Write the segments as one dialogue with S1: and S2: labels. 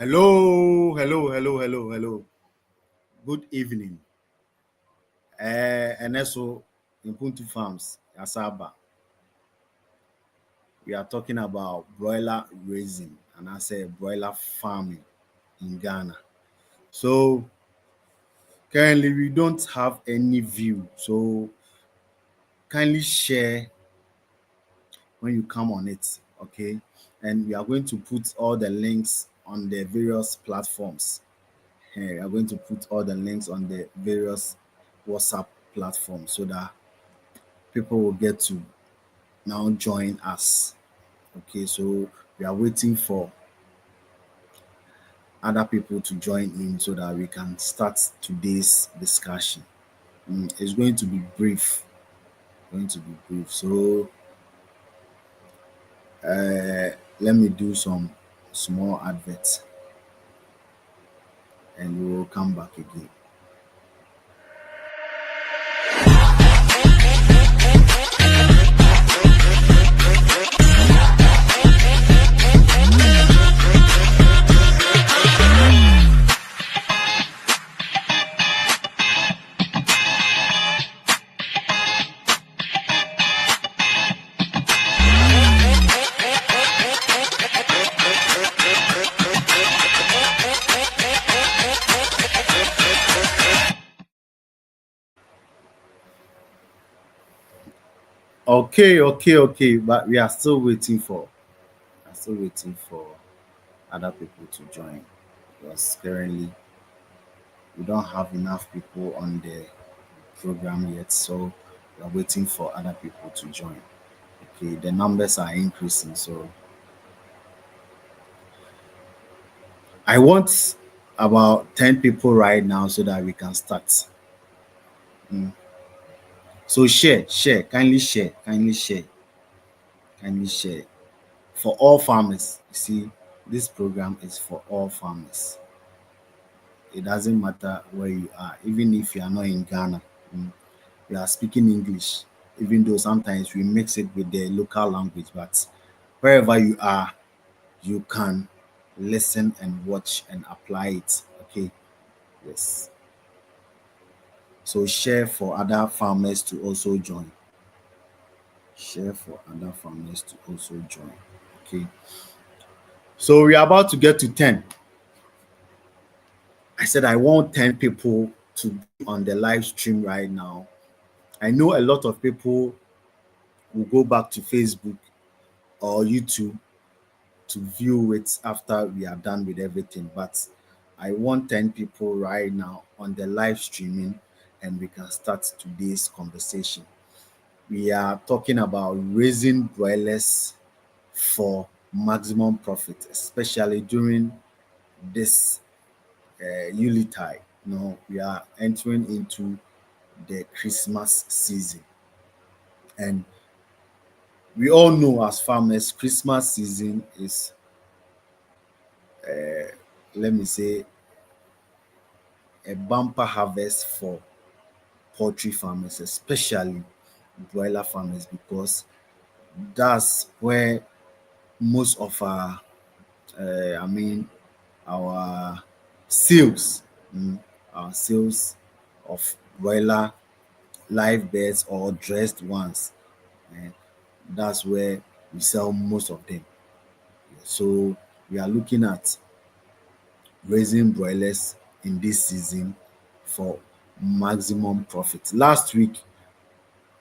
S1: Hello, hello, hello, hello, hello. Good evening. And also in Puntu Farms, Asaba, we are talking about broiler raising and I say broiler farming in Ghana. So currently we don't have any view. So kindly share when you come on it, okay? And we are going to put all the links on the various platforms. We are going to put all the links on the various WhatsApp platforms so that people will get to now join us. Okay, so we are waiting for other people to join in so that we can start today's discussion. It's going to be brief. Going to be brief. So let me do some small adverts and we will come back again. Okay, but we are still waiting for other people to join because currently we don't have enough people on the program yet, so we are waiting for other people to join. Okay, the numbers are increasing, so I want about 10 people right now so that we can start. So kindly share for all farmers. You see, this program is for all farmers. It doesn't matter where you are, even if you are not in Ghana. mm, We are speaking English, even though sometimes we mix it with the local language, but wherever you are, you can listen and watch and apply it. Okay, yes. So share for other farmers to also join. Share for other farmers to also join. Okay. So we are about to get to 10. I said I want 10 people to be on the live stream right now. I know a lot of people will go back to Facebook or YouTube to view it after we are done with everything. But I want 10 people right now on the live streaming and we can start today's conversation. We are talking about raising broilers for maximum profit, especially during this Yuletide. We are entering into the Christmas season. And we all know as farmers, Christmas season is, let me say, a bumper harvest for poultry farmers, especially broiler farmers, because that's where most of I mean, our sales, our sales of broiler live birds or dressed ones, eh, that's where we sell most of them. So we are looking at raising broilers in this season for maximum profit. Last week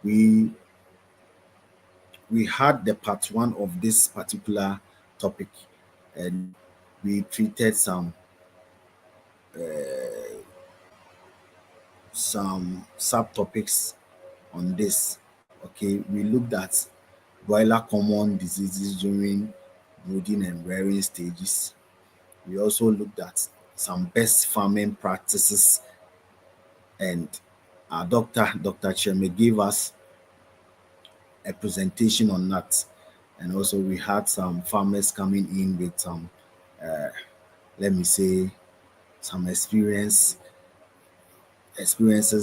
S1: we we had the part one of this particular topic and we treated some subtopics on this. Okay, we looked at broiler common diseases during brooding and rearing stages. We also looked at some best farming practices, and our Dr. Cheme, gave us a presentation on that. And also, we had some farmers coming in with some, let me say, some experiences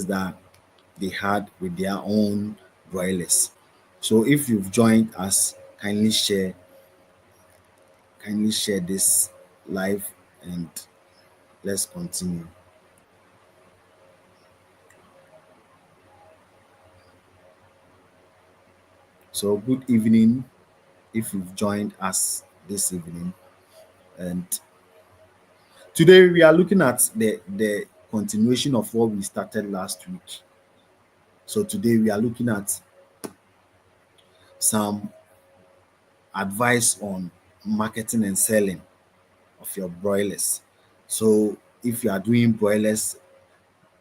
S1: that they had with their own broilers. So, if you've joined us, kindly share this live and let's continue. So, good evening if you've joined us this evening. And today we are looking at the continuation of what we started last week. So, today we are looking at some advice on marketing and selling of your broilers. So, if you are doing broilers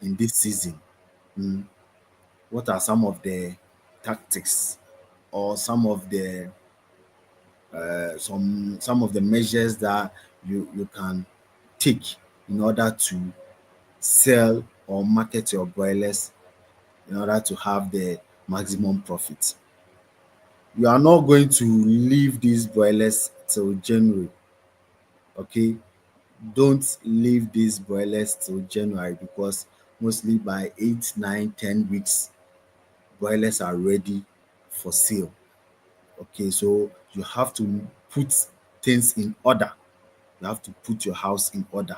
S1: in this season, mm, what are some of the tactics or some of the measures that you can take in order to sell or market your broilers in order to have the maximum profit? You are not going to leave these broilers till January. Okay, don't leave these broilers till January, because mostly by 8, 9, 10 weeks broilers are ready for sale. Okay, so you have to put things in order. You have to put your house in order.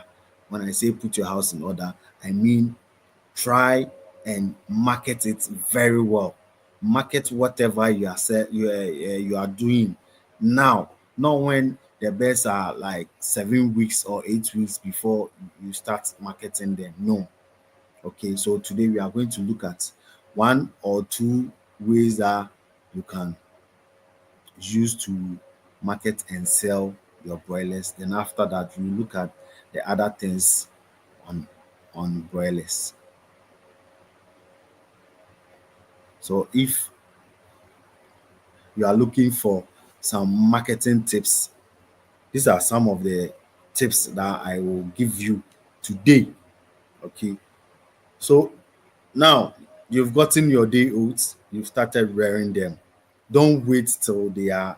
S1: When I say put your house in order, I mean try and market it very well. Market whatever you are doing now, not when the birds are like 7 weeks or 8 weeks before you start marketing them. No. Okay, so today we are going to look at one or two ways that you can use to market and sell your broilers. Then after that, we look at the other things on broilers. So if you are looking for some marketing tips, these are some of the tips that I will give you today. Okay. So now you've gotten your day oats, you've started rearing them. Don't wait till they are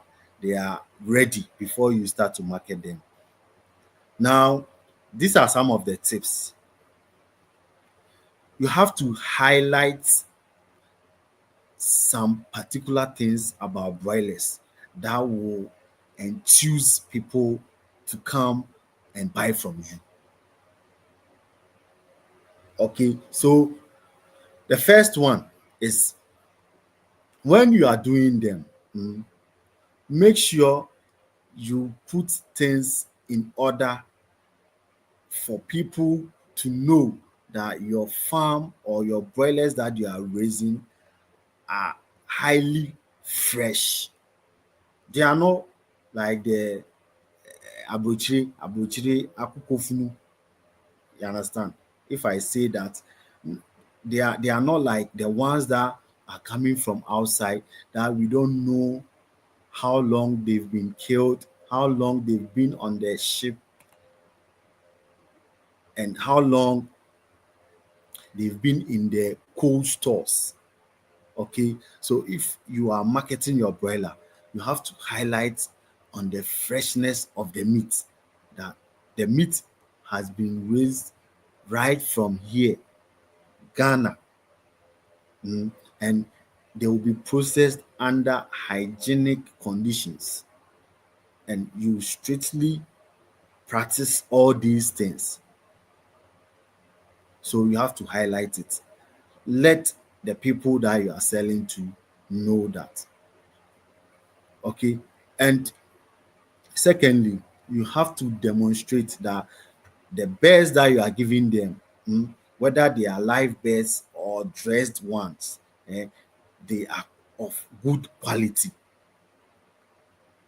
S1: ready before you start to market them. Now, these are some of the tips. You have to highlight some particular things about broilers that will enthuse people to come and buy from you. Okay, so the first one is when you are doing them, make sure you put things in order for people to know that your farm or your broilers that you are raising are highly fresh. They are not like the abrochire akukofunu. You understand? If I say that, they are not like the ones that are coming from outside that we don't know how long they've been killed, how long they've been on the ship, and how long they've been in the cold stores. Okay, so if you are marketing your broiler, you have to highlight on the freshness of the meat, that the meat has been raised right from here, Ghana, and they will be processed under hygienic conditions, and you strictly practice all these things. So you have to highlight it. Let the people that you are selling to know that. Okay, and secondly, you have to demonstrate that the birds that you are giving them, whether they are live birds or dressed ones, they are of good quality.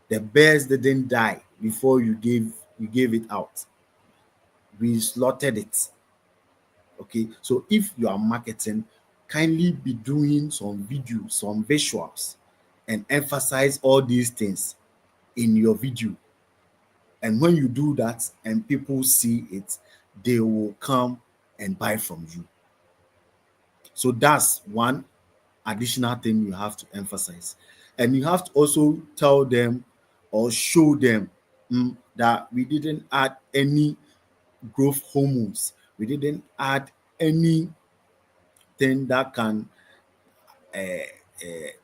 S1: The birds didn't die before you gave it out. We slaughtered it. Okay, so if you are marketing, kindly be doing some videos, some visuals, and emphasize all these things in your video. And when you do that and people see it, they will come and buy from you. So that's one additional thing you have to emphasize. And you have to also tell them or show them that we didn't add any growth hormones. We didn't add anything that can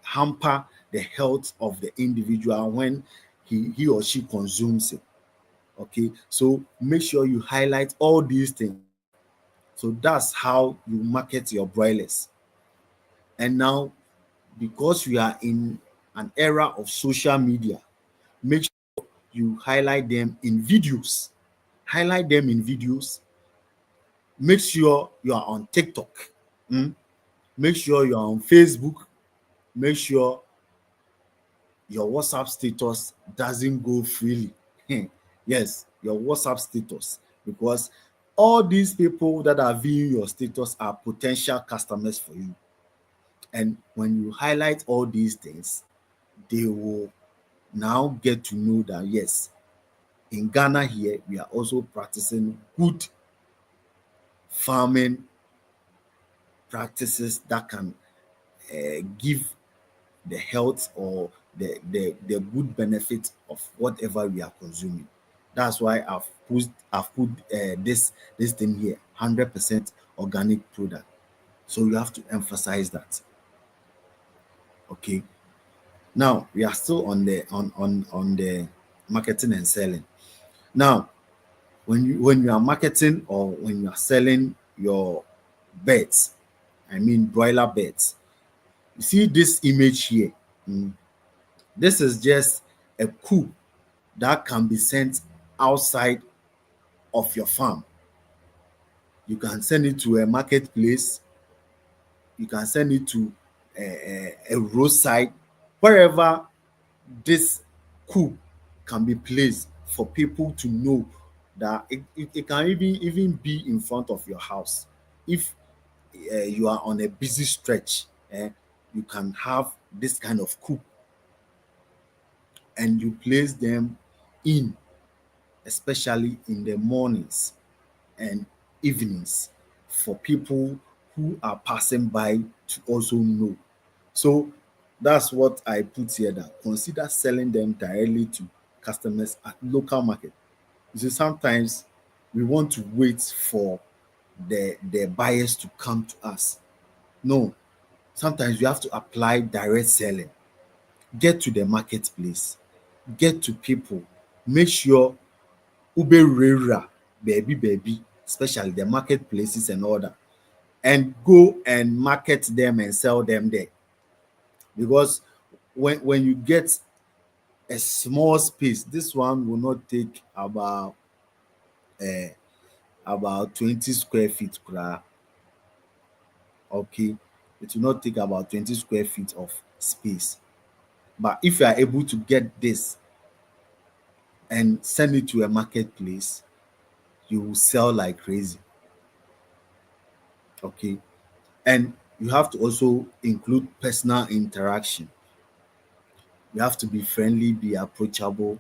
S1: hamper the health of the individual when he or she consumes it. Okay, so make sure you highlight all these things. So that's how you market your broilers. And now, because we are in an era of social media, make sure you highlight them in videos. Highlight them in videos. Make sure you are on TikTok. Mm? Make sure you are on Facebook. Make sure your WhatsApp status doesn't go freely. Yes, your WhatsApp status, because all these people that are viewing your status are potential customers for you. And when you highlight all these things, they will now get to know that yes, in Ghana here, we are also practicing good farming practices that can give the health or the good benefit of whatever we are consuming. That's why I've put this thing here, 100% organic product. So you have to emphasize that. Okay. Now we are still on the marketing and selling. Now, when you are marketing or when you are selling your birds, I mean broiler birds, you see this image here. Mm, this is just a coop that can be sent outside of your farm. You can send it to a marketplace, you can send it to a roadside, wherever this coop can be placed for people to know that it can even be in front of your house. If you are on a busy stretch, you can have this kind of coop and you place them in, especially in the mornings and evenings, for people who are passing by to also know. So that's what I put here, that consider selling them directly to customers at local market. You see, sometimes we want to wait for the buyers to come to us. No, sometimes you have to apply direct selling. Get to the marketplace, get to people, make sure ube rera baby, especially the marketplaces and all that, and go and market them and sell them there. Because when you get a small space, this one will not take uh, about 20 square feet. Okay, it will not take about 20 square feet of space. But if you are able to get this and send it to a marketplace, you will sell like crazy. Okay, and you have to also include personal interaction. You have to be friendly, be approachable,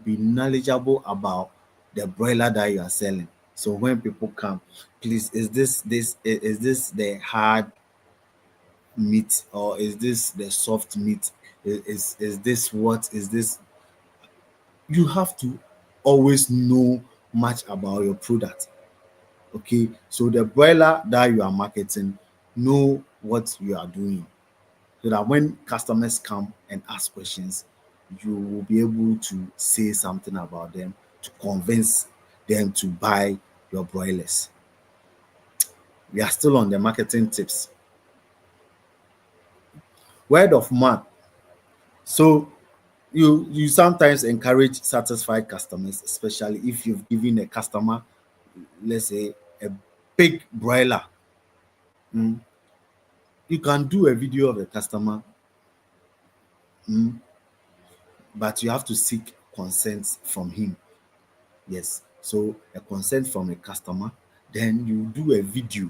S1: be knowledgeable about the broiler that you are selling. So when people come, please, is this the hard meat or is this the soft meat? Is this what is this? You have to always know much about your product. Okay, so the broiler that you are marketing, know what you are doing, so that when customers come and ask questions, you will be able to say something about them to convince them to buy your broilers. We are still on the marketing tips. Word of mouth. So you sometimes encourage satisfied customers, especially if you've given a customer, let's say, a big broiler. Mm, you can do a video of the customer, mm, but you have to seek consent from him. Yes. So a consent from a customer, then you do a video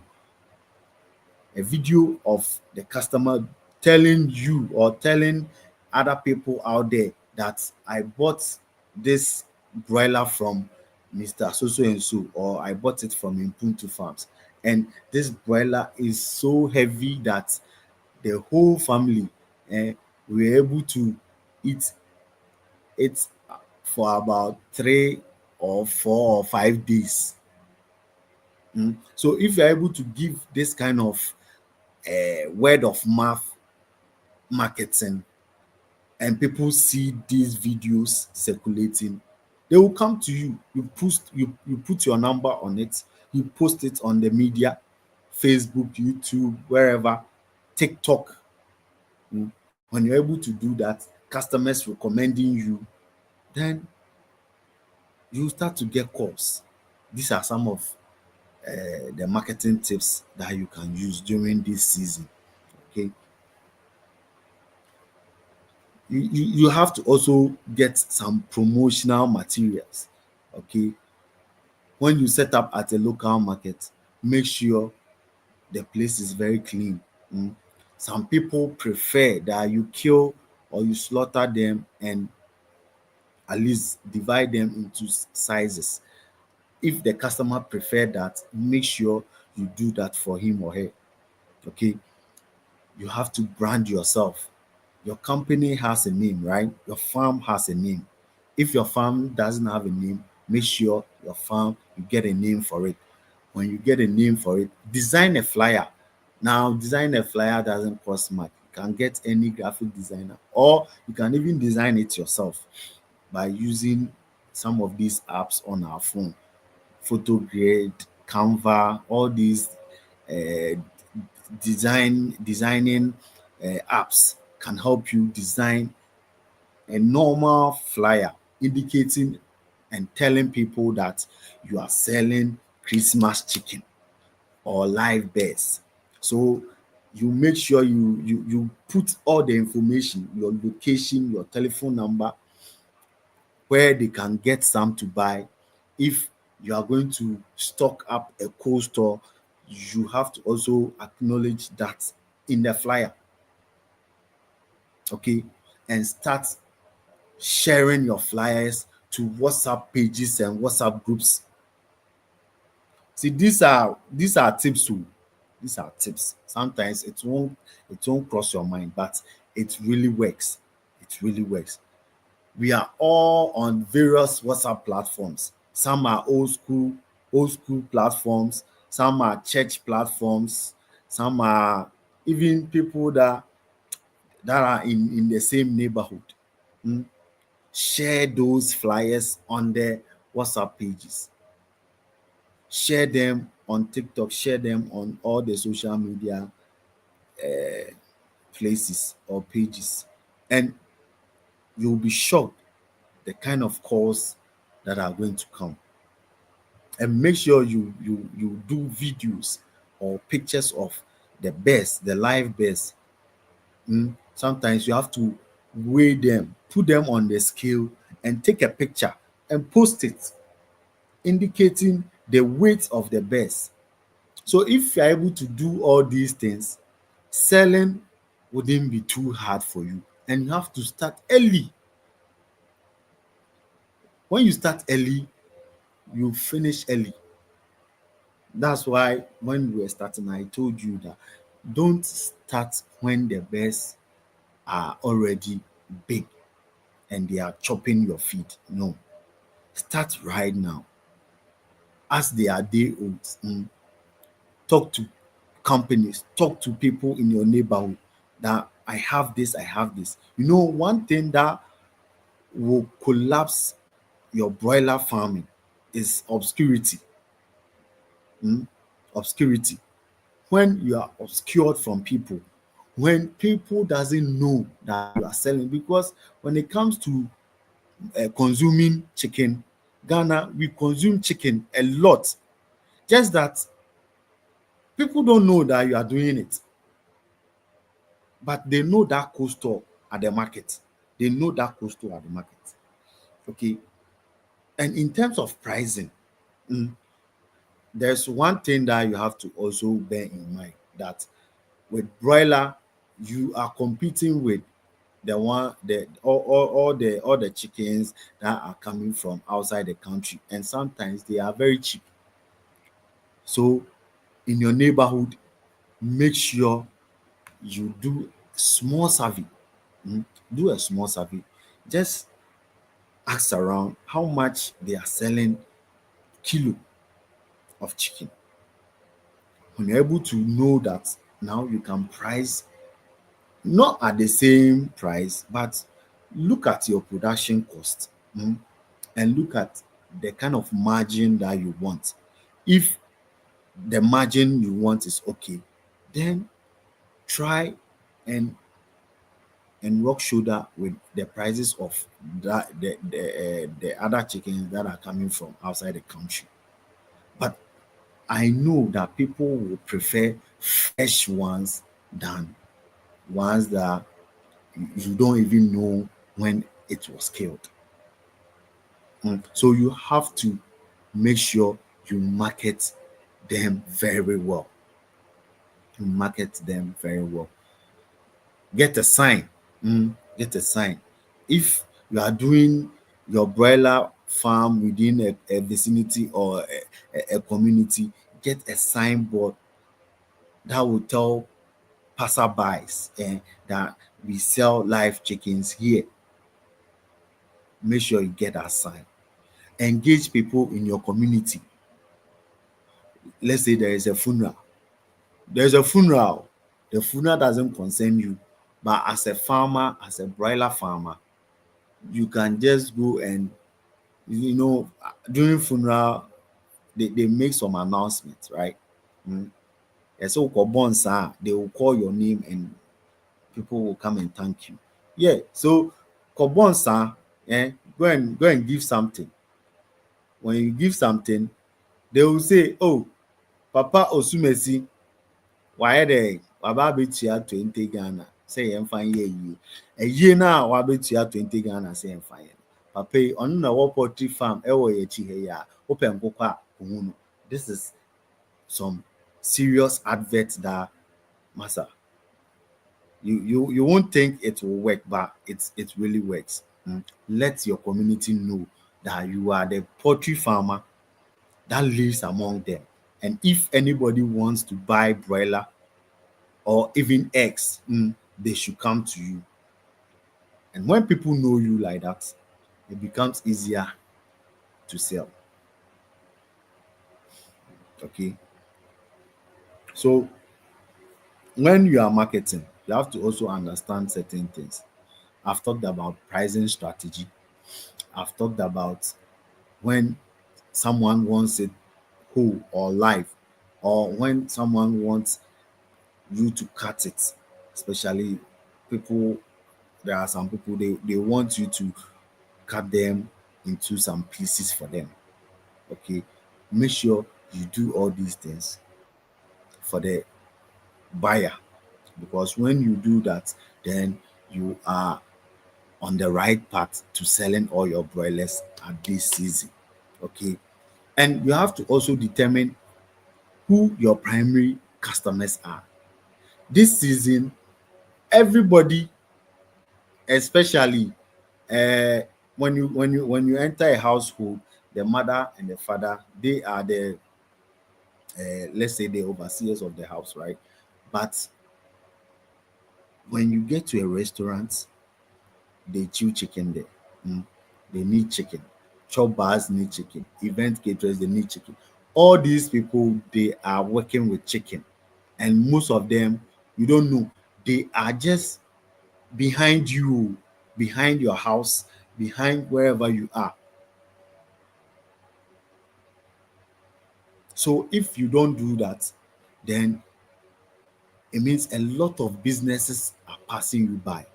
S1: of the customer telling you or telling other people out there that I bought this broiler from Mr. So so and so, or I bought it from Impuntu Farms. And this broiler is so heavy that the whole family were able to eat it for about 3 or 4 or 5 days. So if you're able to give this kind of word of mouth marketing and people see these videos circulating, They will come to you. You put your number on it, you post it on the media, Facebook, YouTube, wherever, TikTok. When you're able to do that, customers recommending you, then you start to get calls. These are some of the marketing tips that you can use during this season. Okay, you have to also get some promotional materials. Okay, when you set up at a local market, make sure the place is very clean. Mm. Some people prefer that you kill or you slaughter them and at least divide them into sizes. If the customer prefer that, make sure you do that for him or her. Okay, you have to brand yourself. Your company has a name, right? Your farm has a name. If your farm doesn't have a name, make sure your farm you get a name for it. When you get a name for it, design a flyer. Now, design a flyer doesn't cost much. You can get any graphic designer, or you can even design it yourself by using some of these apps on our phone. Photogrid, Canva, all these uh, designing apps can help you design a normal flyer indicating and telling people that you are selling Christmas chicken or live birds. So you make sure you put all the information, your location, your telephone number, where they can get some to buy. If you are going to stock up a cold store, you have to also acknowledge that in the flyer. Okay, and start sharing your flyers to WhatsApp pages and WhatsApp groups. See, these are tips too. These are tips. Sometimes it won't cross your mind, but it really works. It really works. We are all on various WhatsApp platforms. Some are old school platforms, some are church platforms, some are even people that are in the same neighborhood. Mm. Share those flyers on their WhatsApp pages. Share them on TikTok, share them on all the social media places or pages. And you'll be shocked the kind of calls that are going to come. And make sure you do videos or pictures of the best, the live best. Sometimes you have to weigh them, put them on the scale, and take a picture and post it, indicating the weight of the best. So if you're able to do all these things, selling wouldn't be too hard for you. And you have to start early. When you start early, you finish early. That's why when we were starting, I told you that don't start when the bears are already big and they are chopping your feet. No, start right now as they are day olds. Talk to companies, talk to people in your neighborhood that I have this, I have this. You know, one thing that will collapse your broiler farming is obscurity. Obscurity. When you are obscured from people, when people doesn't know that you are selling, because when it comes to consuming chicken, Ghana, we consume chicken a lot. Just that people don't know that you are doing it, but they know that cold store at the market. They know that cold store at the market. Okay. And in terms of pricing, there's one thing that you have to also bear in mind, that with broiler, you are competing with the one the all the chickens that are coming from outside the country, and sometimes they are very cheap. So in your neighborhood, make sure you do small survey. Do a small survey. Just ask around how much they are selling kilo of chicken. When you're able to know that, now you can price not at the same price, but look at your production cost. and look at the kind of margin that you want. If the margin you want is okay, then try and rock shoulder with the prices of the other chickens that are coming from outside the country. But I know that people will prefer fresh ones than ones that you don't even know when it was killed. So you have to make sure you market them very well. You market them very well. Get a sign. Get a sign. If you are doing your broiler farm within a vicinity or a community, get a signboard that will tell passerbys that we sell live chickens here. Make sure you get that sign. Engage people in your community. Let's say there is a funeral. There's a funeral. The funeral doesn't concern you. But as a farmer, as a broiler farmer, you can just go and, during funeral, they make some announcements, right? And so they will call your name and people will come and thank you. Yeah. So kobonsa, go and give something. When you give something, they will say, oh, Papa Osumesi, why they wababetua 20 Ghana. Say yɛmfa nyɛ yie. Ɛyie no a wabetua 20 Ghana sɛ yɛmfa yɛ. Papa yi ɔno na wɔ poultry farm ɛwɔ yɛkyi ha yi a wopɛ nkokɔ a ohu no. This is some serious adverts that massa. You won't think it will work, but it really works. Let your community know that you are the poultry farmer that lives among them. And if anybody wants to buy broiler or even eggs, they should come to you. And when people know you like that, it becomes easier to sell. Okay. So when you are marketing, you have to also understand certain things. I've talked about pricing strategy. I've talked about when someone wants it whole or live, or when someone wants you to cut it. Especially people, there are some people they want you to cut them into some pieces for them. Okay. Make sure you do all these things for the buyer, because when you do that, then you are on the right path to selling all your broilers at this season. Okay. And you have to also determine who your primary customers are. This season, everybody, especially when you enter a household, the mother and the father, they are the let's say the overseers of the house, right? But when you get to a restaurant, they chew chicken there. Mm. They need chicken. Chop bars need chicken. Event caterers, they need chicken. All these people, they are working with chicken. And most of them, you don't know. They are just behind you, behind your house, behind wherever you are. So if you don't do that, then it means a lot of businesses are passing you by.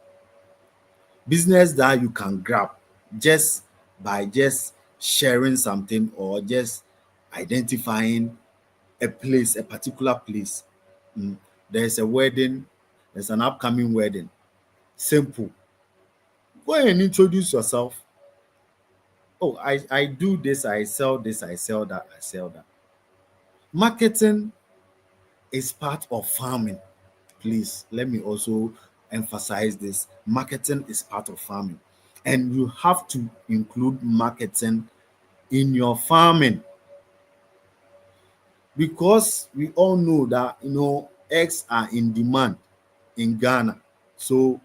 S1: Business that you can grab just by just sharing something or just identifying a place, a particular place. There's a wedding, there's an upcoming wedding. Simple. Go and introduce yourself. Oh, I do this, I sell this, I sell that, I sell that. Marketing is part of farming. Please let me also emphasize this. Marketing is part of farming, and you have to include marketing in your farming, because we all know that eggs are in demand in Ghana. So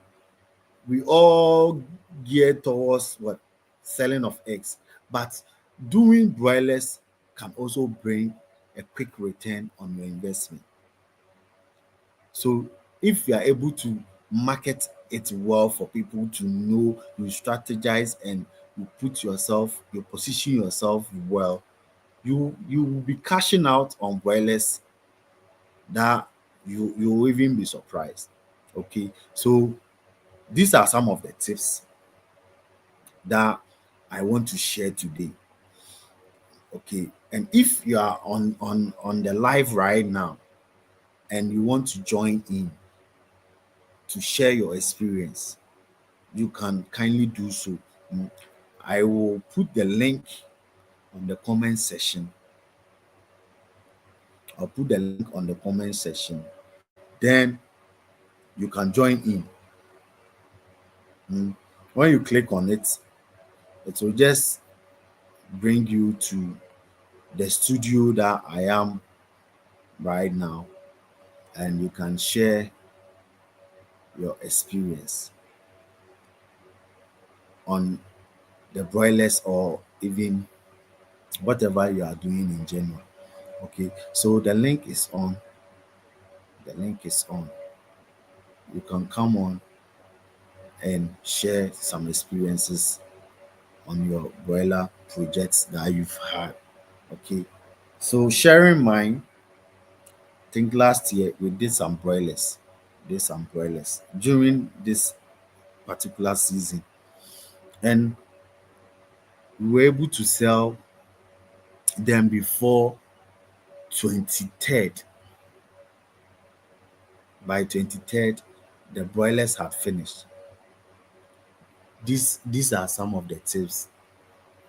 S1: we all gear towards what? Selling of eggs. But doing broilers can also bring a quick return on your investment. So if you are able to market it well for people to know, you strategize and you position yourself well, you will be cashing out on broilers that you will even be surprised. Okay, so these are some of the tips that I want to share today. Okay, and if you are on the live right now and you want to join in to share your experience, you can kindly do so. Mm, I will put the link on the comment section. I'll put the link on the comment section. Then you can join in. Mm, when you click on it, it will just bring you to the studio that I am right now, and you can share your experience on the broilers or even whatever you are doing in general. Okay, so the link is on. The link is on. You can come on and share some experiences on your broiler projects that you've had. Okay, so sharing mine, I think last year we did some broilers. During this particular season, and we were able to sell them before 23rd. By 23rd, the broilers had finished. These are some of the tips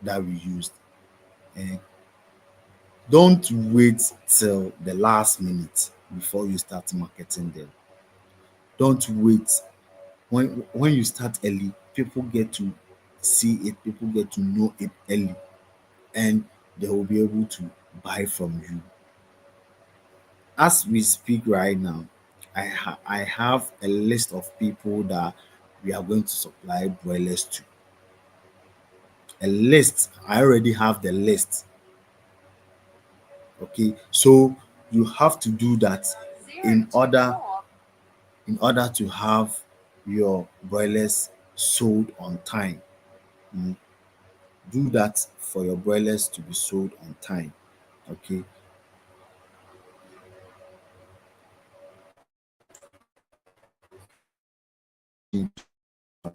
S1: that we used. And don't wait till the last minute before you start marketing them. Don't wait. When you start early, people get to see it, people get to know it early, and they will be able to buy from you. As we speak right now, I have a list of people that we are going to supply broilers to. A list. I already have the list. Okay, so you have to do that in order to have your broilers sold on time. Mm, do that for your broilers to be sold on time. Okay,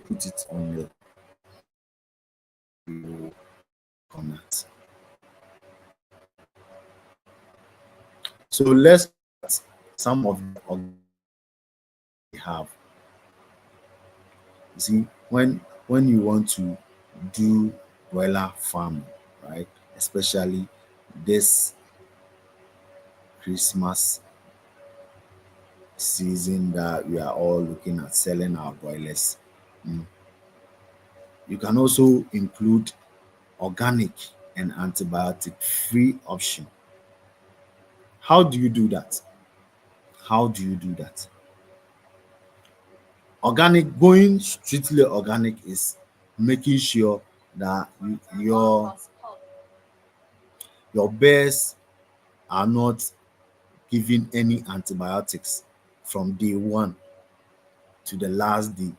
S1: put it on your comment. So let's start some of the we have. You see, when you want to do broiler farming, right? Especially this Christmas season that we are all looking at selling our broilers. Mm. You can also include organic and antibiotic free option. How do you do that? How do you do that? Organic, going strictly organic is making sure that your bears are not given any antibiotics from day one to the last day.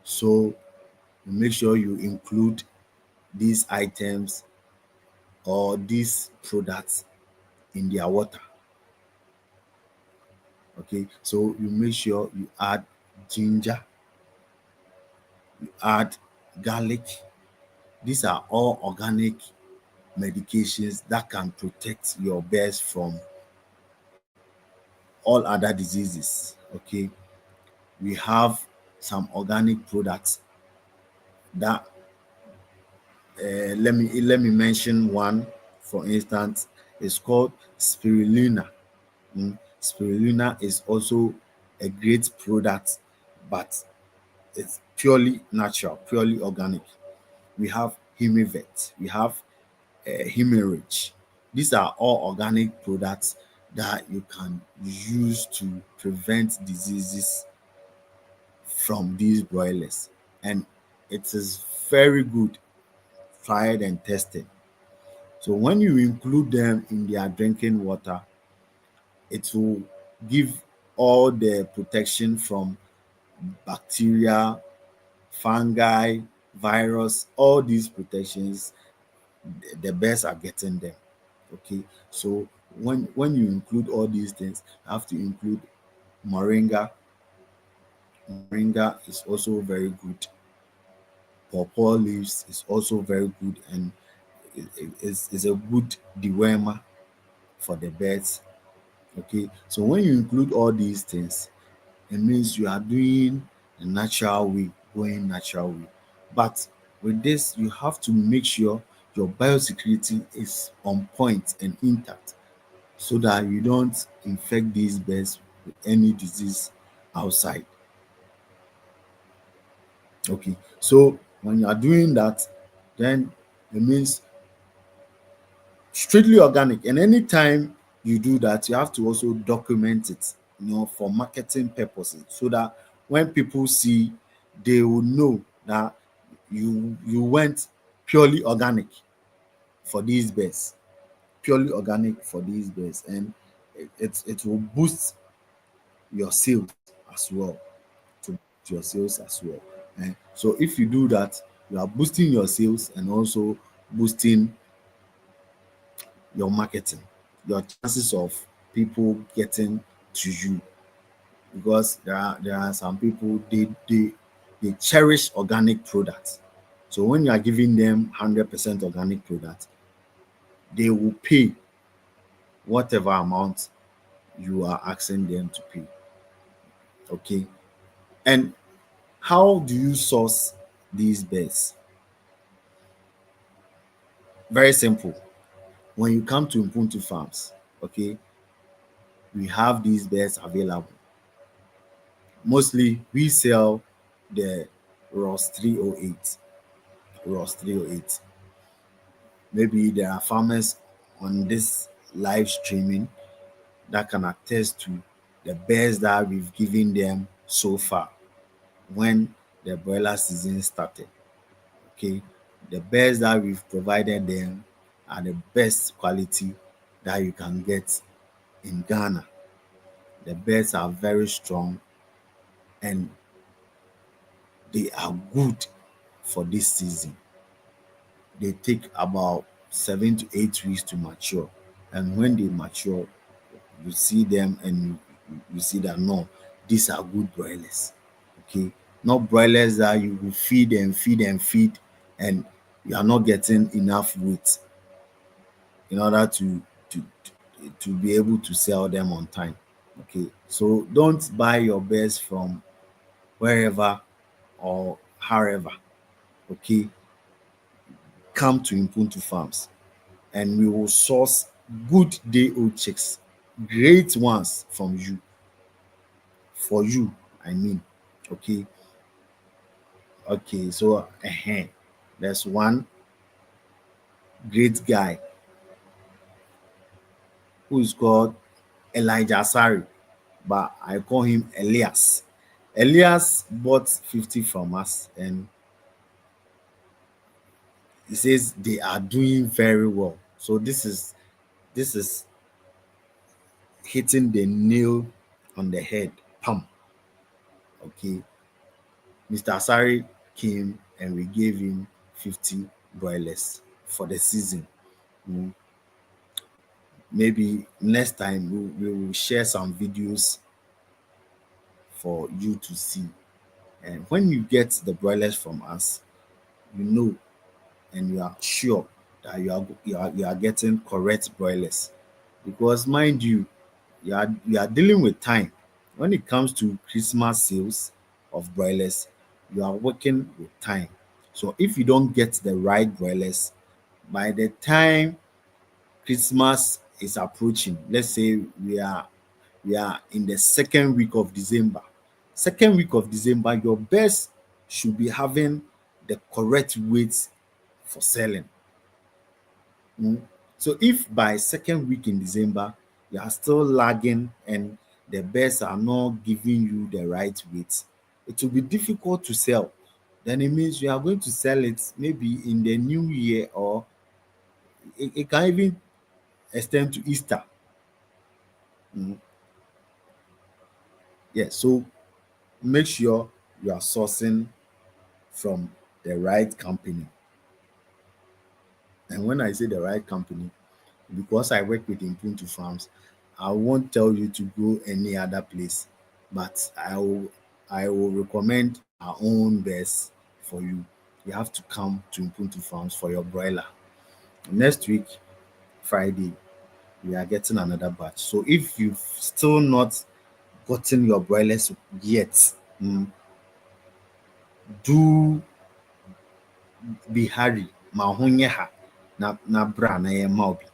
S1: So make sure you include these items or these products in their water. Okay, so you make sure you add ginger, you add garlic. These are all organic medications that can protect your bears from all other diseases. Okay, we have some organic products that let me mention one. For instance, it's called spirulina. Spirulina is also a great product, but it's purely natural, purely organic. We have Himivet, we have Himerich. These are all organic products that you can use to prevent diseases from these broilers, and it is very good, tried and tested. So when you include them in their drinking water, it will give all the protection from bacteria, fungi. virus, all these protections, the birds are getting them. Okay, so when you include all these things, you have to include moringa. Moringa is also very good. Pawpaw leaves is also very good, and is a good dewormer for the birds. Okay, so when you include all these things, it means you are doing a natural way, going natural way. But with this, you have to make sure your biosecurity is on point and intact, so that you don't infect these birds with any disease outside. Okay, so when you are doing that, then it means strictly organic. And anytime you do that, you have to also document it, for marketing purposes, so that when people see, they will know that you went purely organic for these birds, purely organic for these birds, and it will boost your sales as well, to your sales as well. So if you do that, you are boosting your sales and also boosting your marketing, your chances of people getting to you, because there are some people, they cherish organic products. So when you are giving them 100% organic product, they will pay whatever amount you are asking them to pay. Okay, and how do you source these birds? Very simple. When you come to Ubuntu farms, okay, we have these birds available. Mostly we sell the Ross 308. Ross 308. Maybe there are farmers on this live streaming that can attest to the birds that we've given them so far when the broiler season started. Okay, the birds that we've provided them are the best quality that you can get in Ghana. The birds are very strong, and they are good for this season. They take about 7 to 8 weeks to mature. And when they mature, you see them and you see that no, these are good broilers. Okay. Not broilers that you will feed and feed and feed, and you are not getting enough weight in order to be able to sell them on time. Okay. So don't buy your birds from wherever or however. Okay. Come to Impuntu Farms, and we will source good day old chicks, great ones from you, for you, I mean. Okay, okay, so there's one great guy who is called Elijah Sari, but I call him Elias. Elias bought 50 from us, and he says they are doing very well. So this is hitting the nail on the head. Pam. Okay, Mr. Asari came and we gave him 50 broilers for the season. Mm, Maybe next time we will share some videos for you to see. And when you get the broilers from us, you know and you are sure that you are getting correct broilers. Because mind you, you are dealing with time. When it comes to Christmas sales of broilers, you are working with time. So if you don't get the right broilers, by the time Christmas is approaching, let's say we are in the second week of December. Second week of December, your birds should be having the correct weight for selling. Mm. So if by second week in December you are still lagging and the birds are not giving you the right weight, it will be difficult to sell. Then it means you are going to sell it maybe in the new year, or it can even extend to Easter. Mm. Yeah, so make sure you are sourcing from the right company. And when I say the right company, because I work with Impuntu Farms, I won't tell you to go any other place, but I will recommend our own best for you. You have to come to Impuntu Farms for your broiler. Next week, Friday, we are getting another batch. So if you've still not gotten your broilers yet, mm, do be hurry. Ma ho nyɛ ha na bra na yɛmma wo bi.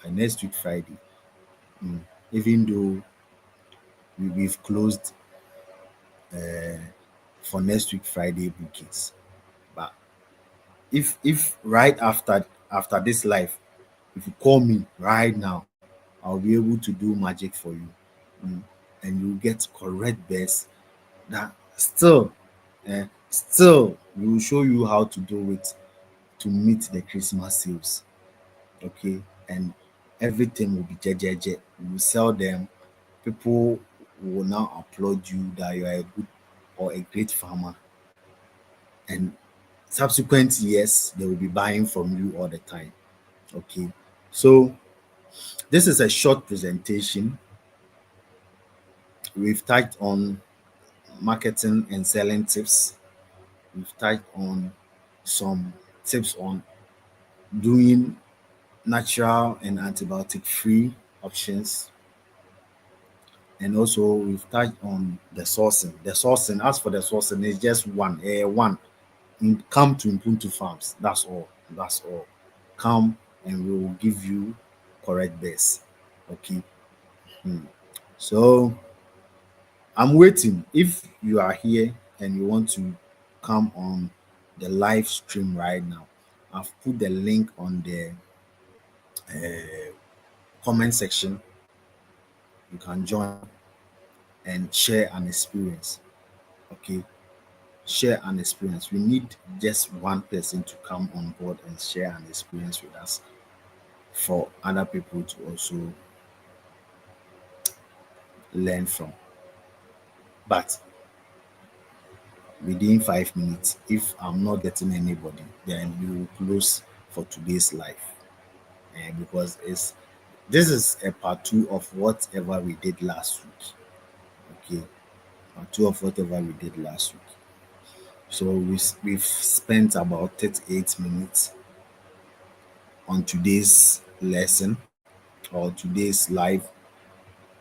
S1: Next week Friday. Even though we've closed for next week Friday bookings. But if right after this live, if you call me right now, I'll be able to do magic for you. Mm, and you get correct best that still we will show you how to do it to meet the Christmas sales. Okay, and everything will be jejeje. We will sell them. People will now applaud you that you are a good or a great farmer, and subsequent years they will be buying from you all the time. Okay, so this is a short presentation. We've touched on marketing and selling tips. We've touched on some tips on doing natural and antibiotic free options. And also we've touched on the sourcing. The sourcing, as for the sourcing, is just one. Come to Ubuntu Farms. That's all. That's all. Come and we will give you correct best. Okay. So I'm waiting. If you are here and you want to come on the live stream right now, I've put the link on the comment section. You can join and share an experience. Okay. Share an experience. We need just one person to come on board and share an experience with us for other people to also learn from. But within 5 minutes, if I'm not getting anybody, then we will close for today's live. And because this is a part two of whatever we did last week. Okay, part two of whatever we did last week. So we've spent about 38 minutes on today's lesson or today's live.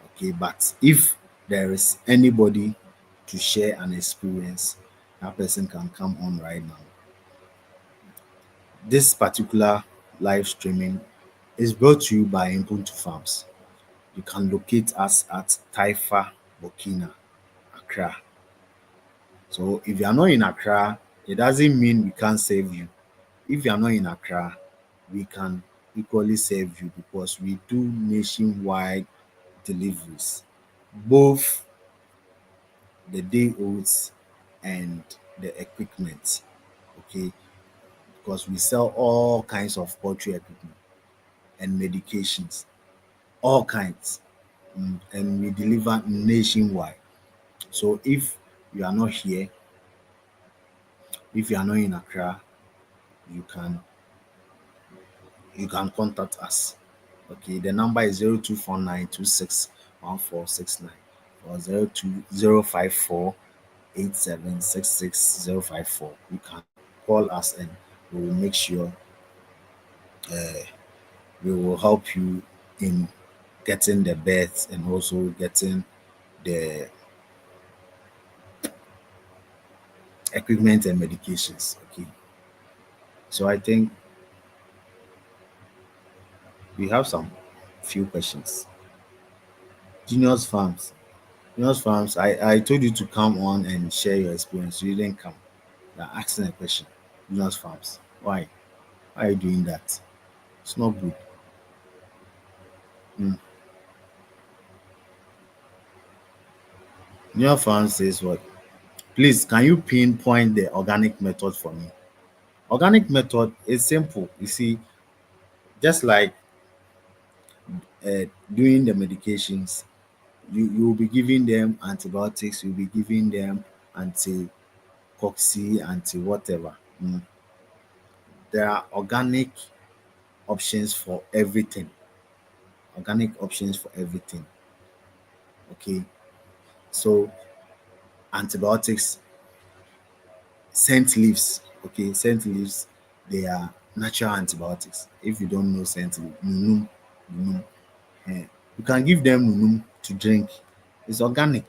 S1: Okay, but if there is anybody to share an experience, that person can come on right now. This particular live streaming is brought to you by Ubuntu Farms. You can locate us at Taifa, Burkina, Accra. So if you are not in Accra, it doesn't mean we can't save you. If you are not in Accra, we can equally save you because we do nationwide deliveries, both the day olds and the equipment. Okay, because we sell all kinds of poultry equipment and medications, all kinds, and we deliver nationwide. So if you are not here, if you are not in Accra, you can contact us. Okay, the number is 0249261469 or 0205487666054. You can call us and we will make sure we will help you in getting the beds and also getting the equipment and medications. Okay, so I think we have some few questions. Genius Farms. Genius Farms, I told you to come on and share your experience. You didn't come. You're asking a question. Genius Farms. Why? Why are you doing that? It's not good. Mm. Genius Farms says what? Please, can you pinpoint the organic method for me? Organic method is simple. You see, just like doing the medications, you will be giving them antibiotics, you'll be giving them anti-coxy, anti whatever. Mm, there are options for everything. Organic options for everything. Okay. So antibiotics, scent leaves. Okay, scent leaves, they are natural antibiotics. If you don't know scent leaf, nunum, nunum, you can give them nunum to drink. It's organic.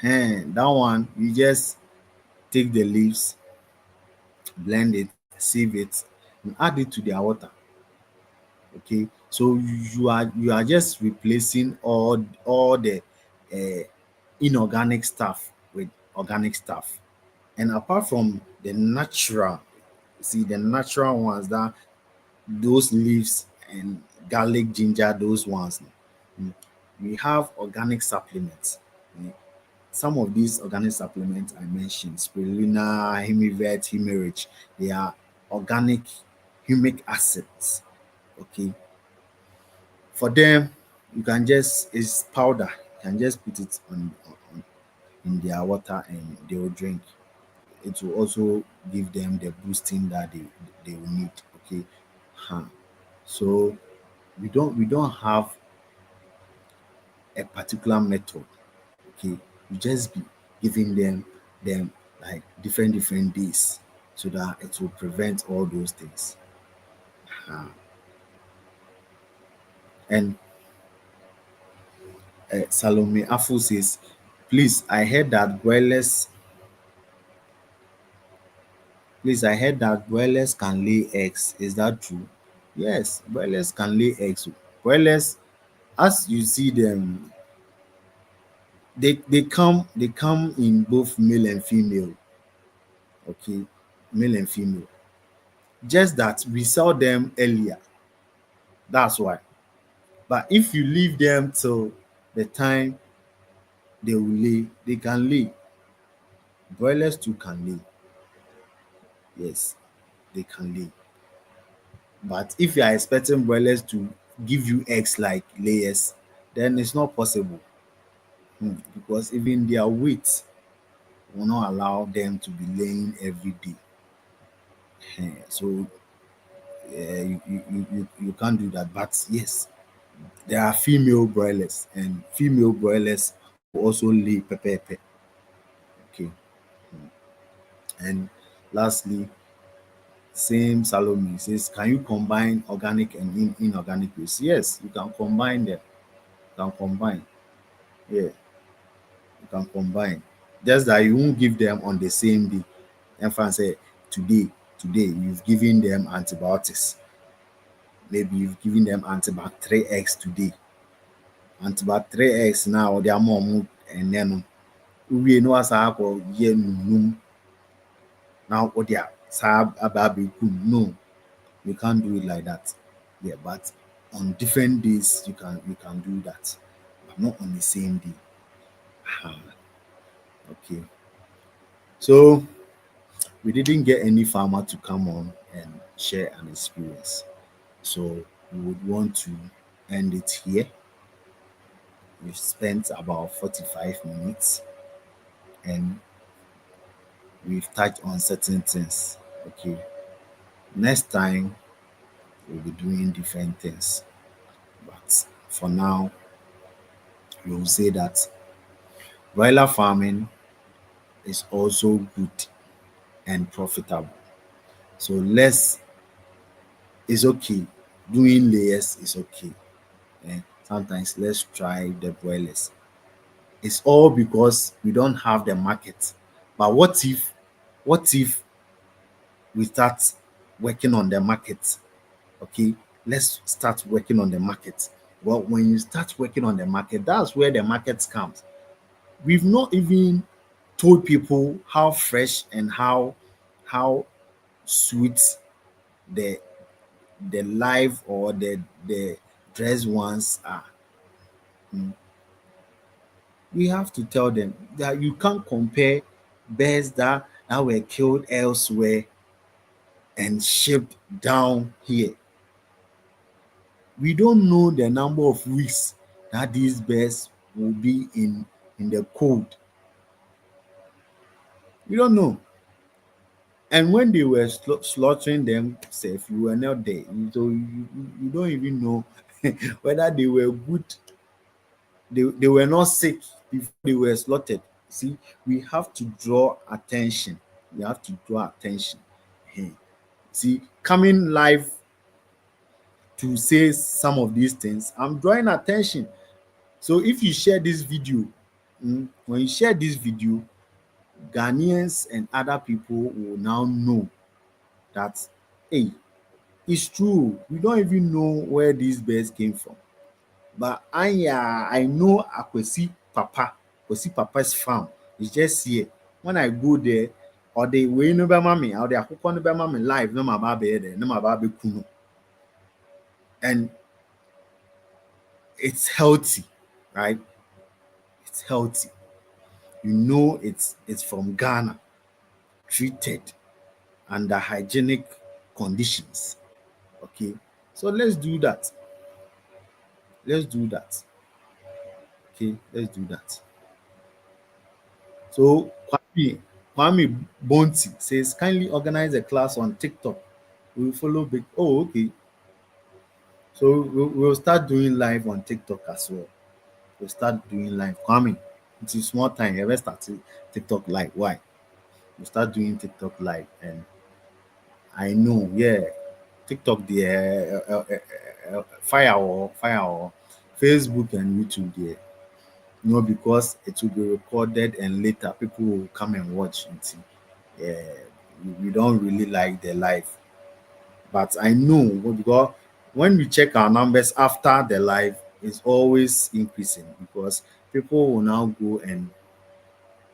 S1: That one, you just take the leaves, blend it, sieve it, and add it to their water. Okay, so you are just replacing all the uh, inorganic stuff with organic stuff. And apart from the natural, see the natural ones, that those leaves and garlic, ginger, those ones, mm, we have organic supplements. Mm, some of these organic supplements I mentioned, spirulina, hemivet, humerich, they are organic humic acids. Okay, for them, you can just, it's powder. You can just put it on in their water and they will drink. It will also give them the boosting that they will need. Okay. Huh. So we don't have a particular method. Okay. You just be giving them like different days so that it will prevent all those things. Huh. And Salome Afu says, please, I heard that broilers can lay eggs. Is that true? Yes, broilers can lay eggs. Broilers, as you see them, they come in both male and female. Okay, male and female. Just that we sell them earlier. That's why. But if you leave them till the time they will lay, they can lay. Broilers too can lay. Yes, they can lay. But if you are expecting broilers to give you eggs like layers, then it's not possible. Because even their weight will not allow them to be laying every day. So you can't do that. But yes, there are female broilers, and female broilers will also lay pepper. Okay. And lastly, same Salome says, can you combine organic and inorganic waste? Yes, you can combine them. You can combine. Yeah, you can combine. Just that you won't give them on the same day. And fan say today you've given them antibiotics. Maybe you've given them antibacterial X today. Antibacterial X now they are more and then we know as I call ye num now what they are sab ababi no, you can't do it like that. Yeah, but on different days you can do that, but not on the same day. Ah, okay. So we didn't get any farmer to come on and share an experience. So we would want to end it here. We've spent about 45 minutes and we've touched on certain things. Okay. Next time we'll be doing different things. But for now, we'll say that broiler farming is also good and profitable. So less is okay. Doing layers is okay. Sometimes let's try the broilers. It's all because we don't have the market. But what if we start working on the market? Okay, let's start working on the market. Well, when you start working on the market, that's where the market comes. We've not even told people how fresh and how sweet the live or the dressed ones are. We have to tell them that you can't compare birds that were killed elsewhere and shipped down here. We don't know the number of weeks that these birds will be in the cold. We don't know. And when they were slaughtering them, say if you were not there, so you don't even know whether they were good, they were not sick before they were slaughtered. See, we have to draw attention. We have to draw attention. Eh, see, coming live to say some of these things, I'm drawing attention. So if you share this video, when you share this video, Ghanaians and other people will now know that, hey, it's true. We don't even know where these birds came from. But I know Akwesi Papa's farm is just here. When I go there, or the way no be mama, or the akoko no be mama live, no ma ba be there, no ma ba be kuno. And it's healthy, right? It's healthy. You know it's from Ghana, treated under hygienic conditions. Okay. So let's do that. Let's do that. Okay, let's do that. So Kwame Bonti says kindly organize a class on TikTok. We will follow big. Oh, okay. So we'll start doing live on TikTok as well. We'll start doing live. Kwame, it's a small time. Ever started TikTok live? Why? We'll start doing TikTok live, and I know, yeah, TikTok there, fire or Facebook and YouTube there. No, because it will be recorded and later people will come and watch and see. Yeah, we don't really like the live. But I know because when we check our numbers after the live, it's always increasing because people will now go and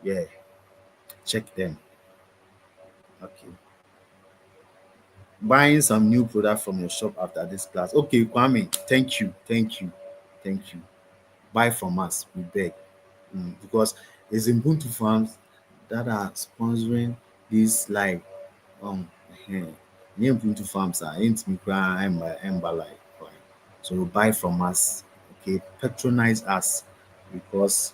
S1: yeah, check them. Okay. Buying some new product from your shop after this class. Okay, Kwame, thank you, thank you, thank you. Buy from us, we beg. Because it's Ubuntu farms that are sponsoring this live. Eh, nye Ubuntu farms are ain't me cry ember like. So buy from us, okay? Patronize us because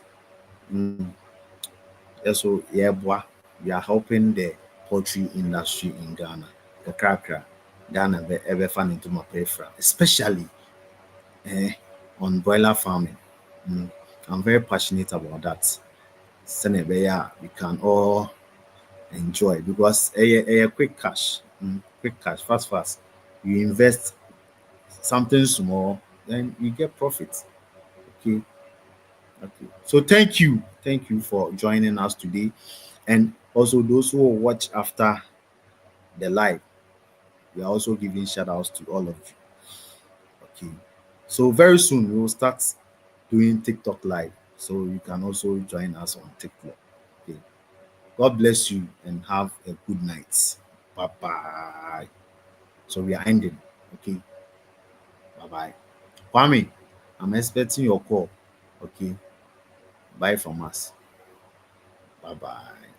S1: also yeah, boy, we are helping the poultry industry in Ghana. Kakrakra, Ghana be ever fan into my peripheral, especially eh, on broiler farming. I'm very passionate about that. Senegal, we can all enjoy because a quick cash, quick cash, fast. You invest something small, then you get profit. Okay, okay. So thank you for joining us today, and also those who will watch after the live. We are also giving shout outs to all of you. Okay, so very soon we will start doing TikTok live, so you can also join us on TikTok. Okay, God bless you and have a good night. Bye bye. So we are ending. Okay. Bye bye. Kwame, I'm expecting your call. Okay. Bye from us. Bye bye.